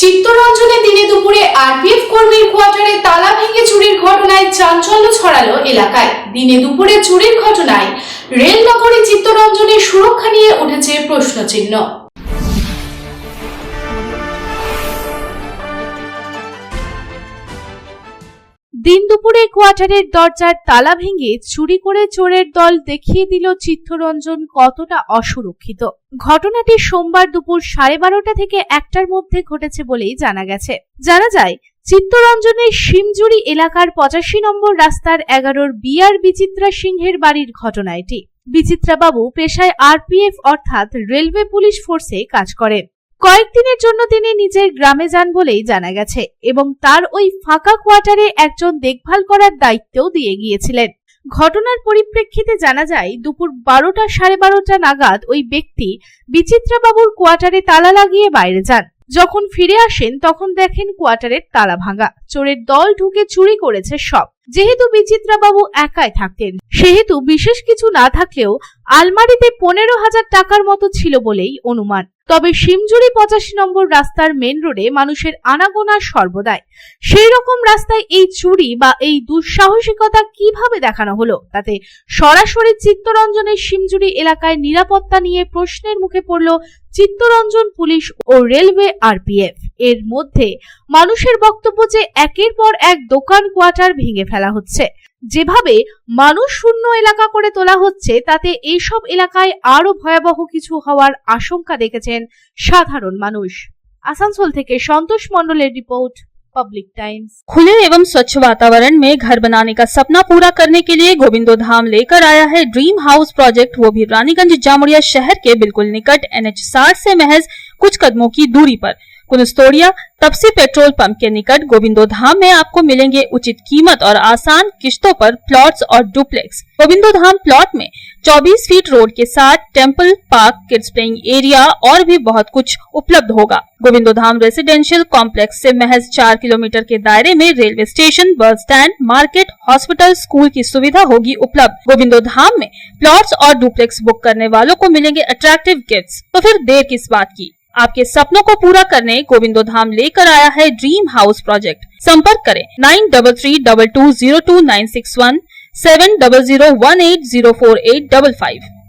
চিত্তরঞ্জনে দিনে দুপুরে আরপিএফ কর্মীর কোয়ার্টারে তালা ভেঙে চুরির ঘটনায় চাঞ্চল্য ছড়ালো এলাকায়। দিনে দুপুরে চুরির ঘটনায় রেল নগরী চিত্তরঞ্জনের সুরক্ষা নিয়ে উঠেছে প্রশ্নচিহ্ন। দিন দুপুরে কোয়ার্টারের দরজার তালা ভেঙে চুরি করে চোরের দল দেখিয়ে দিল চিত্তরঞ্জন কতটা অসুরক্ষিত। ঘটনাটি সোমবার দুপুর 12:30 থেকে 1টার মধ্যে ঘটেছে বলেই জানা গেছে। জানা যায়, চিত্তরঞ্জনের শিমজুড়ি এলাকার 85 নম্বর রাস্তার 11 বিআর বিচিত্রা সিংহের বাড়ির ঘটনা এটি। বিচিত্রাবাবু পেশায় আরপিএফ অর্থাৎ রেলওয়ে পুলিশ ফোর্সে কাজ করেন। কয়েকদিনের জন্য তিনি নিজের গ্রামে যান বলেই জানা গেছে এবং তার ওই ফাঁকা কোয়ার্টারে একজন দেখভাল করার দায়িত্বও দিয়ে গিয়েছিলেন। ঘটনার পরিপ্রেক্ষিতে জানা যায়, দুপুর 12টা সাড়ে 12টা নাগাদ ওই ব্যক্তি বিচিত্রাবাবুর কোয়ার্টারে তালা লাগিয়ে বাইরে যান। যখন ফিরে আসেন তখন দেখেন কোয়ার্টারের তালা ভাঙা, চোরের দল ঢুকে চুরি করেছে সব। যেহেতু বিচিত্রাবাবু একাই থাকতেন, সেহেতু বিশেষ কিছু না থাকলেও আলমারিতে 15,000 টাকার মতো ছিল বলেই অনুমান। তবে শিমজুড়ি 85 নম্বর রাস্তার মেন রোডে মানুষের আনাগোনা সর্বদাই। সেই রকম রাস্তায় এই চুরি বা এই দুঃসাহসিকতা কিভাবে দেখানো হলো, তাতে সরাসরি চিত্তরঞ্জনের শিমজুড়ি এলাকায় নিরাপত্তা নিয়ে প্রশ্নের মুখে পড়ল চিত্তরঞ্জন পুলিশ ও রেলওয়ে আরপিএফ। এর মধ্যে মানুষের বক্তব্য যে একের পর এক দোকান কোয়ার্টার ভেঙে ফেলা হচ্ছে, যেভাবে মানুষ শূন্য এলাকা করে তোলা হচ্ছে, তাতে এইসব এলাকায় আরো ভয়াবহ কিছু হওয়ার আশঙ্কা দেখেছেন সাধারণ মানুষ। আসানসোল থেকে সন্তোষ মণ্ডলের রিपोर्ट, पब्लिक टाइम्स। खुले एवं स्वच्छ वातावरण में घर बनाने का सपना पूरा करने के लिए गोविंदो धाम लेकर आया है ड्रीम हाउस प्रोजेक्ट, वो भी रानीगंज जामुड़िया शहर के बिल्कुल निकट NH 60 से महज कुछ कदमों की दूरी पर कुनस्तोड़िया तपसी पेट्रोल पंप के निकट गोविंदो धाम में आपको मिलेंगे उचित कीमत और आसान किश्तों पर प्लॉट्स और डुप्लेक्स। गोविंदो धाम प्लॉट में 24 फीट रोड के साथ temple, park, kids playing area और भी बहुत कुछ उपलब्ध होगा। गोविंदो धाम रेसिडेंशियल कॉम्प्लेक्स से महज 4 किलोमीटर के दायरे में railway station, bus stand, market, hospital, school की सुविधा होगी उपलब्ध। गोविंदो धाम में प्लॉट्स और डुप्लेक्स बुक करने वालों को मिलेंगे अट्रैक्टिव गिफ्ट्स। तो फिर देर किस बात की, आपके सपनों को पूरा करने गोविंदो धाम लेकर आया है ड्रीम हाउस प्रोजेक्ट। संपर्क करें 9332202961, 7001804855।